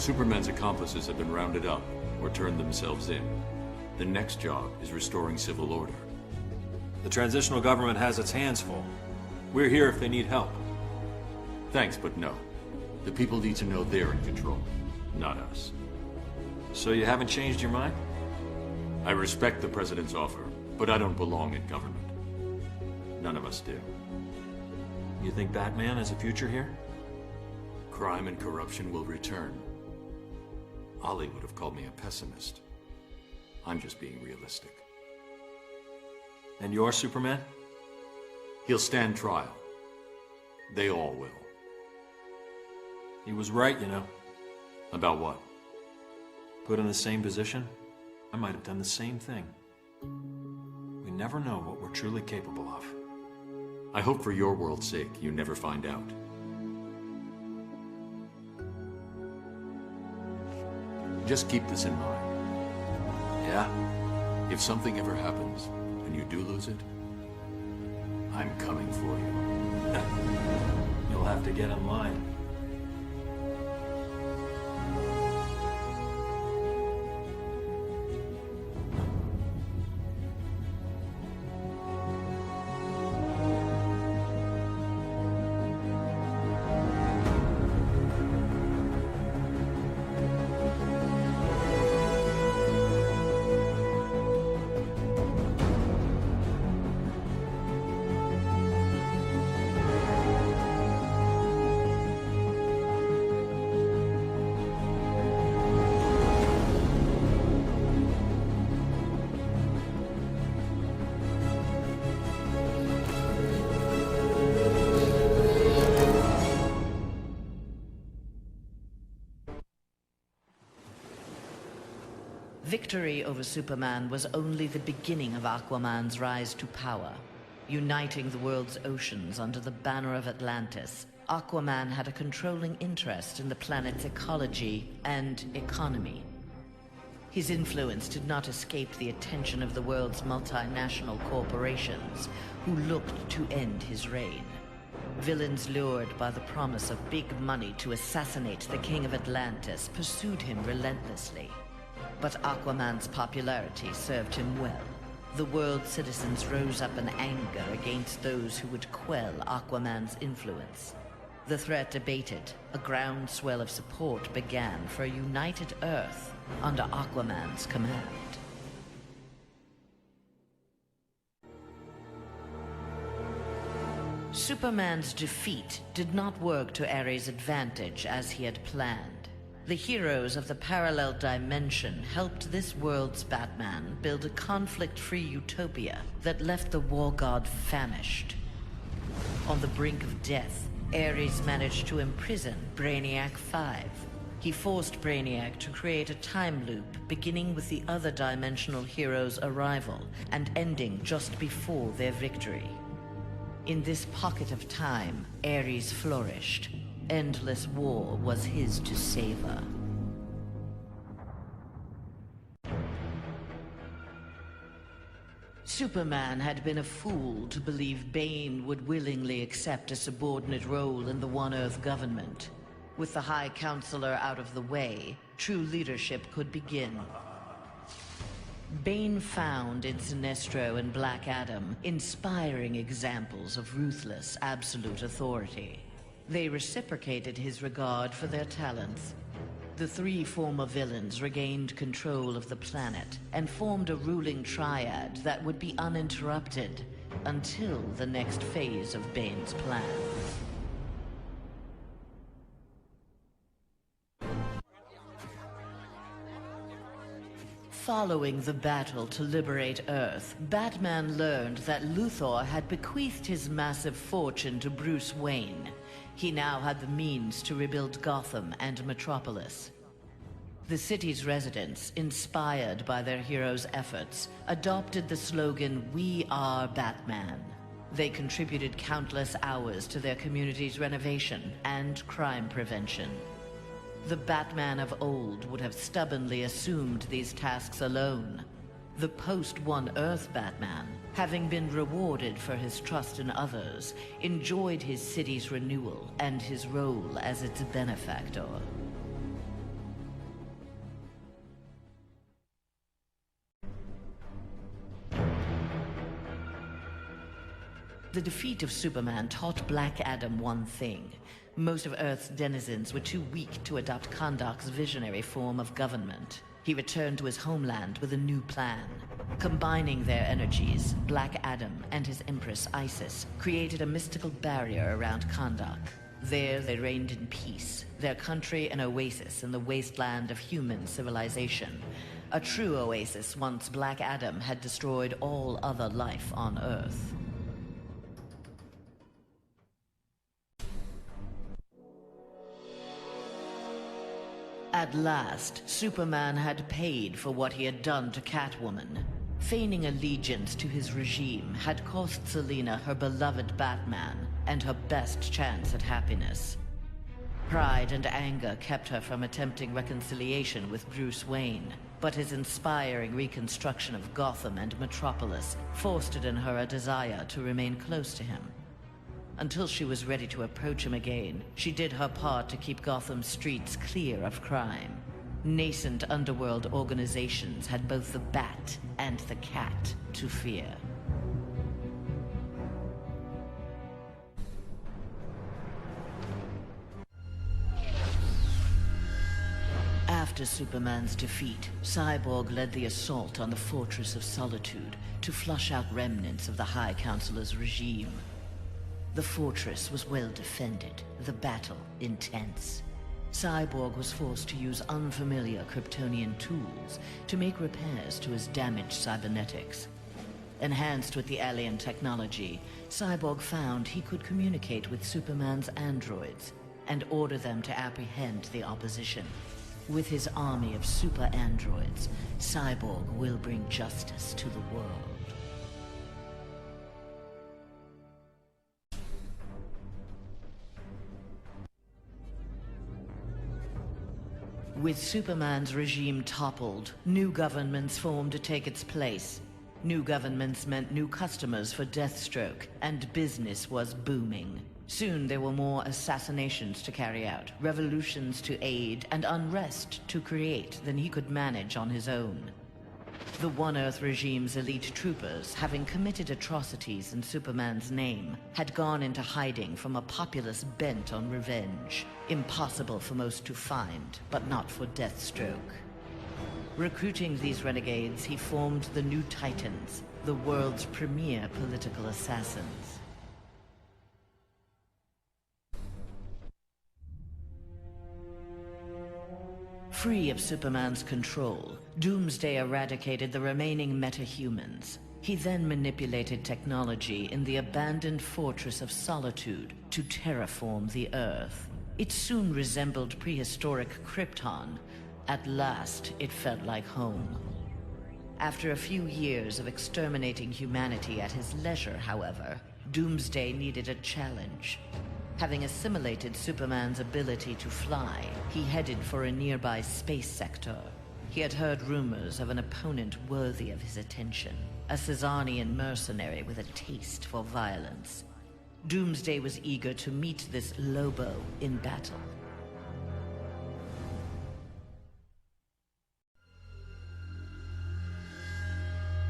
Superman's accomplices have been rounded up, or turned themselves in. The next job is restoring civil order. The transitional government has its hands full. We're here if they need help. Thanks, but no. The people need to know they're in control, not us. So you haven't changed your mind? I respect the President's offer, but I don't belong in government. None of us do. You think Batman has a future here? Crime and corruption will return. Ollie would have called me a pessimist. I'm just being realistic. And you're Superman? He'll stand trial. They all will. He was right, you know. About what? Put in the same position, I might have done the same thing. We never know what we're truly capable of. I hope for your world's sake you never find out. Just keep this in mind. Yeah? If something ever happens, and you do lose it, I'm coming for you. You'll have to get in line. Victory over Superman was only the beginning of Aquaman's rise to power. Uniting the world's oceans under the banner of Atlantis, Aquaman had a controlling interest in the planet's ecology and economy. His influence did not escape the attention of the world's multinational corporations, who looked to end his reign. Villains lured by the promise of big money to assassinate the King of Atlantis pursued him relentlessly. But Aquaman's popularity served him well. The world's citizens rose up in anger against those who would quell Aquaman's influence. The threat abated. A groundswell of support began for a united Earth under Aquaman's command. Superman's defeat did not work to Ares' advantage as he had planned. The heroes of the parallel dimension helped this world's Batman build a conflict-free utopia that left the war god famished. On the brink of death, Ares managed to imprison Brainiac 5. He forced Brainiac to create a time loop beginning with the other dimensional heroes' arrival and ending just before their victory. In this pocket of time, Ares flourished. Endless war was his to savor. Superman had been a fool to believe Bane would willingly accept a subordinate role in the One Earth government. With the High Counselor out of the way, true leadership could begin. Bane found in Sinestro and Black Adam inspiring examples of ruthless, absolute authority. They reciprocated his regard for their talents. The three former villains regained control of the planet and formed a ruling triad that would be uninterrupted until the next phase of Bane's plan. Following the battle to liberate Earth, Batman learned that Luthor had bequeathed his massive fortune to Bruce Wayne. He now had the means to rebuild Gotham and Metropolis. The city's residents, inspired by their hero's efforts, adopted the slogan, "We are Batman." They contributed countless hours to their community's renovation and crime prevention. The Batman of old would have stubbornly assumed these tasks alone. The post-One Earth Batman, having been rewarded for his trust in others, enjoyed his city's renewal and his role as its benefactor. The defeat of Superman taught Black Adam one thing. Most of Earth's denizens were too weak to adopt Kahndaq's visionary form of government. He returned to his homeland with a new plan. Combining their energies, Black Adam and his empress Isis created a mystical barrier around Kahndaq. There they reigned in peace, their country an oasis in the wasteland of human civilization. A true oasis once Black Adam had destroyed all other life on Earth. At last, Superman had paid for what he had done to Catwoman. Feigning allegiance to his regime had cost Selina her beloved Batman and her best chance at happiness. Pride and anger kept her from attempting reconciliation with Bruce Wayne, but his inspiring reconstruction of Gotham and Metropolis fostered in her a desire to remain close to him. Until she was ready to approach him again, she did her part to keep Gotham's streets clear of crime. Nascent underworld organizations had both the Bat and the Cat to fear. After Superman's defeat, Cyborg led the assault on the Fortress of Solitude to flush out remnants of the High Counselor's regime. The fortress was well defended, the battle intense. Cyborg was forced to use unfamiliar Kryptonian tools to make repairs to his damaged cybernetics. Enhanced with the alien technology, Cyborg found he could communicate with Superman's androids and order them to apprehend the opposition. With his army of super androids, Cyborg will bring justice to the world. With Superman's regime toppled, new governments formed to take its place. New governments meant new customers for Deathstroke, and business was booming. Soon there were more assassinations to carry out, revolutions to aid, and unrest to create than he could manage on his own. The One Earth regime's elite troopers, having committed atrocities in Superman's name, had gone into hiding from a populace bent on revenge. Impossible for most to find, but not for Deathstroke. Recruiting these renegades, he formed the New Titans, the world's premier political assassins. Free of Superman's control, Doomsday eradicated the remaining metahumans. He then manipulated technology in the abandoned Fortress of Solitude to terraform the Earth. It soon resembled prehistoric Krypton. At last, it felt like home. After a few years of exterminating humanity at his leisure, however, Doomsday needed a challenge. Having assimilated Superman's ability to fly, he headed for a nearby space sector. He had heard rumors of an opponent worthy of his attention, a Caesarian mercenary with a taste for violence. Doomsday was eager to meet this Lobo in battle.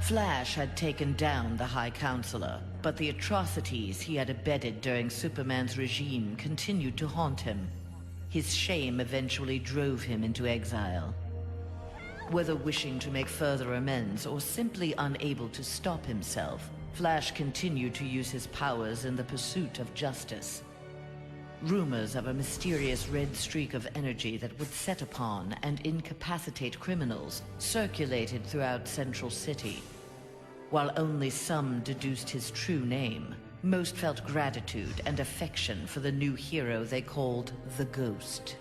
Flash had taken down the High Counselor, but the atrocities he had abetted during Superman's regime continued to haunt him. His shame eventually drove him into exile. Whether wishing to make further amends or simply unable to stop himself, Flash continued to use his powers in the pursuit of justice. Rumors of a mysterious red streak of energy that would set upon and incapacitate criminals circulated throughout Central City. While only some deduced his true name, most felt gratitude and affection for the new hero they called the Ghost.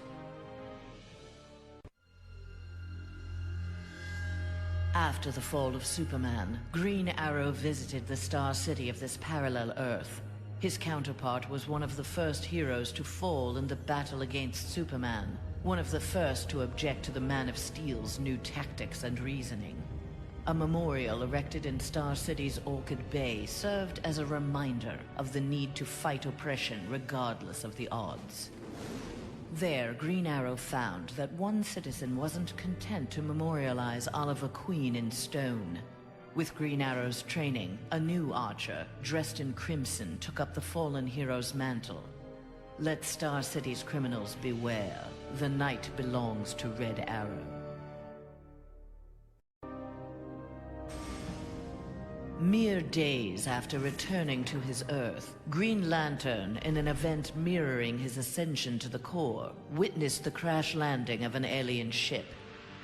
After the fall of Superman, Green Arrow visited the Star City of this parallel Earth. His counterpart was one of the first heroes to fall in the battle against Superman, one of the first to object to the Man of Steel's new tactics and reasoning. A memorial erected in Star City's Orchid Bay served as a reminder of the need to fight oppression regardless of the odds. There, Green Arrow found that one citizen wasn't content to memorialize Oliver Queen in stone. With Green Arrow's training, a new archer, dressed in crimson, took up the fallen hero's mantle. Let Star City's criminals beware. The night belongs to Red Arrow. Mere days after returning to his Earth, Green Lantern, in an event mirroring his ascension to the core, witnessed the crash landing of an alien ship.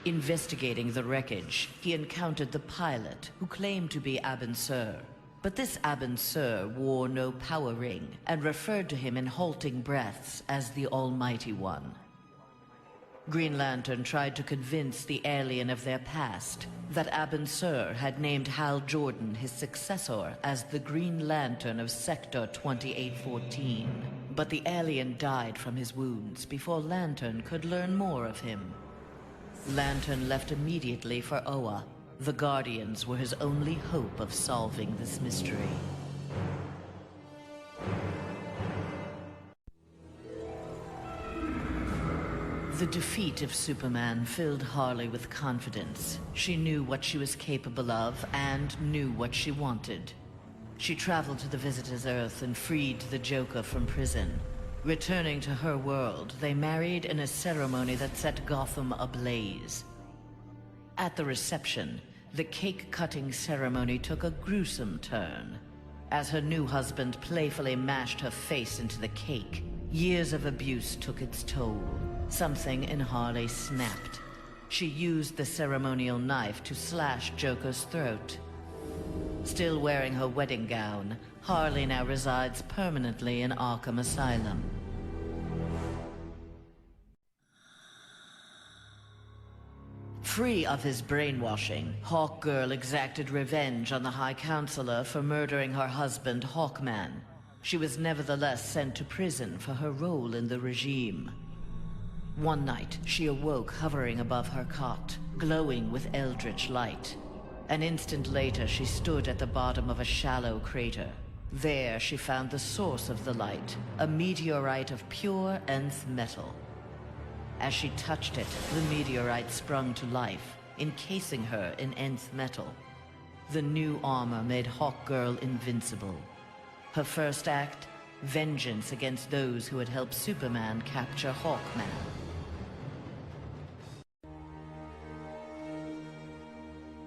Investigating the wreckage, he encountered the pilot, who claimed to be Abin Sur. But this Abin Sur wore no power ring, and referred to him in halting breaths as the Almighty One. Green Lantern tried to convince the alien of their past, that Abin Sur had named Hal Jordan, his successor, as the Green Lantern of Sector 2814. But the alien died from his wounds before Lantern could learn more of him. Lantern left immediately for Oa. The Guardians were his only hope of solving this mystery. The defeat of Superman filled Harley with confidence. She knew what she was capable of and knew what she wanted. She traveled to the Visitor's Earth and freed the Joker from prison. Returning to her world, they married in a ceremony that set Gotham ablaze. At the reception, the cake-cutting ceremony took a gruesome turn. As her new husband playfully mashed her face into the cake, years of abuse took its toll. Something in Harley snapped. She used the ceremonial knife to slash Joker's throat. Still wearing her wedding gown, Harley now resides permanently in Arkham Asylum. Free of his brainwashing, Hawkgirl exacted revenge on the High Counselor for murdering her husband, Hawkman. She was nevertheless sent to prison for her role in the regime. One night, she awoke hovering above her cot, glowing with eldritch light. An instant later, she stood at the bottom of a shallow crater. There, she found the source of the light, a meteorite of pure nth metal. As she touched it, the meteorite sprung to life, encasing her in nth metal. The new armor made Hawkgirl invincible. Her first act, vengeance against those who had helped Superman capture Hawkman.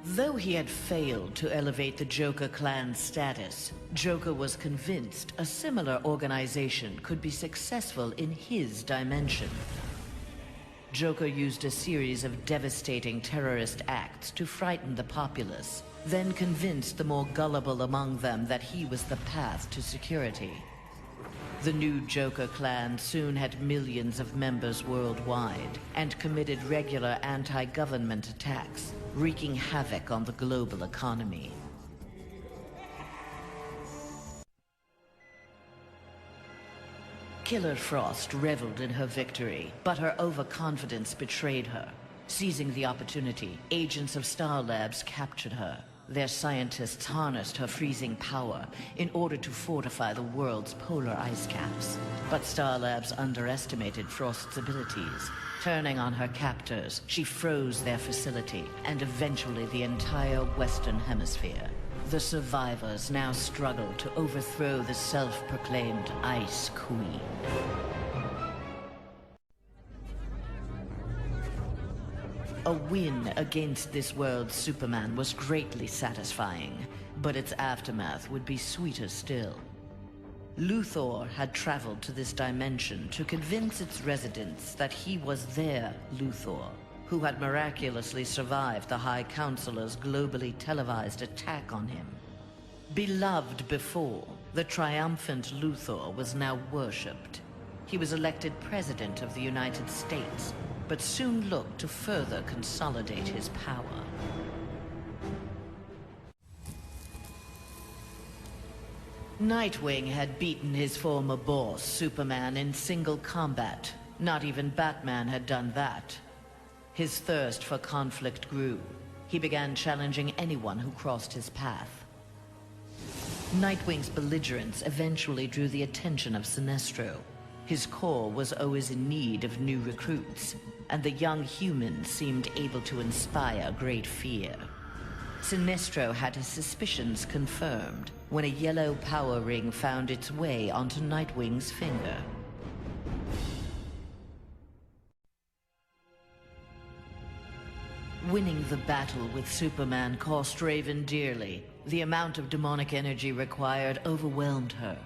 Though he had failed to elevate the Joker clan's status, Joker was convinced a similar organization could be successful in his dimension. Joker used a series of devastating terrorist acts to frighten the populace, then convinced the more gullible among them that he was the path to security. The new Joker clan soon had millions of members worldwide and committed regular anti-government attacks, wreaking havoc on the global economy. Killer Frost reveled in her victory, but her overconfidence betrayed her. Seizing the opportunity, agents of Star Labs captured her. Their scientists harnessed her freezing power in order to fortify the world's polar ice caps. But Star Labs underestimated Frost's abilities. Turning on her captors, she froze their facility and eventually the entire Western Hemisphere. The survivors now struggle to overthrow the self-proclaimed Ice Queen. A win against this world's Superman was greatly satisfying, but its aftermath would be sweeter still. Luthor had traveled to this dimension to convince its residents that he was their Luthor, who had miraculously survived the High Counselor's globally televised attack on him. Beloved before, the triumphant Luthor was now worshipped. He was elected President of the United States, but soon looked to further consolidate his power. Nightwing had beaten his former boss, Superman, in single combat. Not even Batman had done that. His thirst for conflict grew. He began challenging anyone who crossed his path. Nightwing's belligerence eventually drew the attention of Sinestro. His corps was always in need of new recruits, and the young humans seemed able to inspire great fear. Sinestro had his suspicions confirmed when a yellow power ring found its way onto Nightwing's finger. Winning the battle with Superman cost Raven dearly. The amount of demonic energy required overwhelmed her.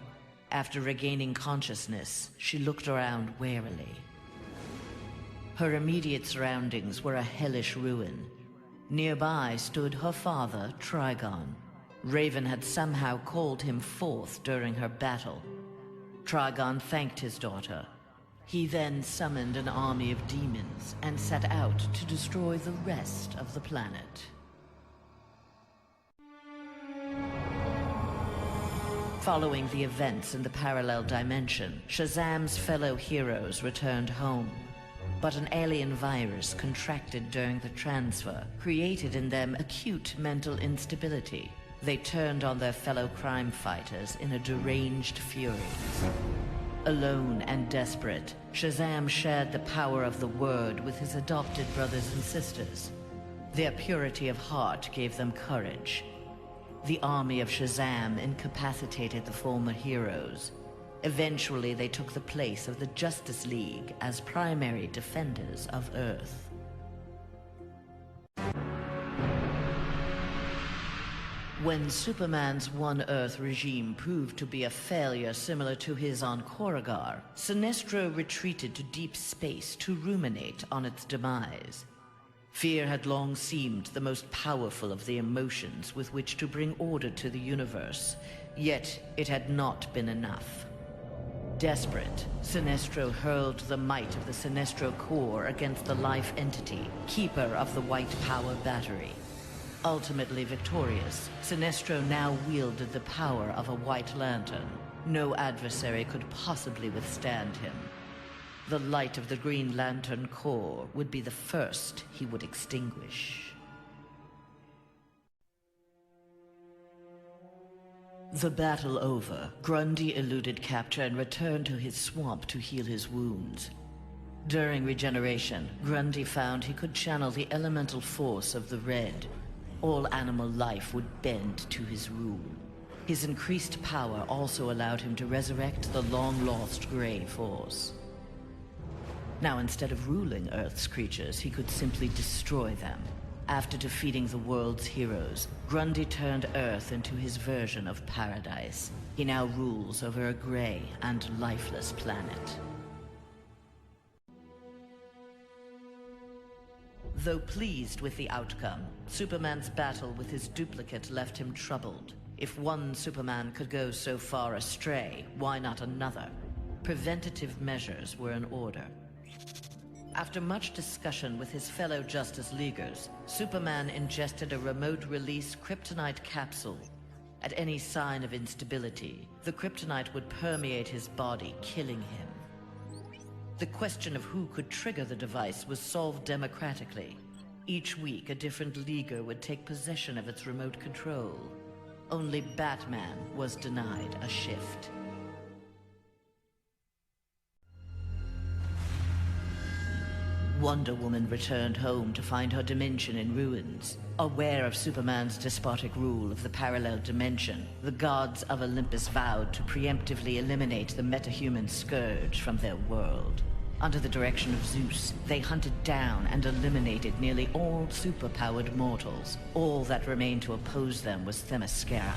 After regaining consciousness, she looked around warily. Her immediate surroundings were a hellish ruin. Nearby stood her father, Trigon. Raven had somehow called him forth during her battle. Trigon thanked his daughter. He then summoned an army of demons and set out to destroy the rest of the planet. Following the events in the parallel dimension, Shazam's fellow heroes returned home. But an alien virus contracted during the transfer created in them acute mental instability. They turned on their fellow crime fighters in a deranged fury. Alone and desperate, Shazam shared the power of the Word with his adopted brothers and sisters. Their purity of heart gave them courage. The army of Shazam incapacitated the former heroes. Eventually, they took the place of the Justice League as primary defenders of Earth. When Superman's One Earth regime proved to be a failure similar to his on Korugar, Sinestro retreated to deep space to ruminate on its demise. Fear had long seemed the most powerful of the emotions with which to bring order to the universe, yet it had not been enough. Desperate, Sinestro hurled the might of the Sinestro core against the life entity, keeper of the White Power Battery. Ultimately victorious, Sinestro now wielded the power of a White Lantern. No adversary could possibly withstand him. The light of the Green Lantern core would be the first he would extinguish. The battle over, Grundy eluded capture and returned to his swamp to heal his wounds. During regeneration, Grundy found he could channel the elemental force of the Red. All animal life would bend to his rule. His increased power also allowed him to resurrect the long-lost Grey Force. Now, instead of ruling Earth's creatures, he could simply destroy them. After defeating the world's heroes, Grundy turned Earth into his version of paradise. He now rules over a gray and lifeless planet. Though pleased with the outcome, Superman's battle with his duplicate left him troubled. If one Superman could go so far astray, why not another? Preventative measures were in order. After much discussion with his fellow Justice Leaguers, Superman ingested a remote-release kryptonite capsule. At any sign of instability, the kryptonite would permeate his body, killing him. The question of who could trigger the device was solved democratically. Each week, a different Leaguer would take possession of its remote control. Only Batman was denied a shift. Wonder Woman returned home to find her dimension in ruins. Aware of Superman's despotic rule of the parallel dimension, the gods of Olympus vowed to preemptively eliminate the metahuman scourge from their world. Under the direction of Zeus, they hunted down and eliminated nearly all superpowered mortals. All that remained to oppose them was Themyscira.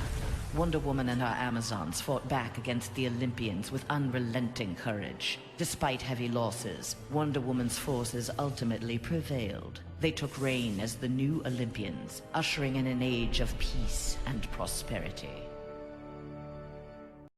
Wonder Woman and her Amazons fought back against the Olympians with unrelenting courage. Despite heavy losses, Wonder Woman's forces ultimately prevailed. They took reign as the new Olympians, ushering in an age of peace and prosperity.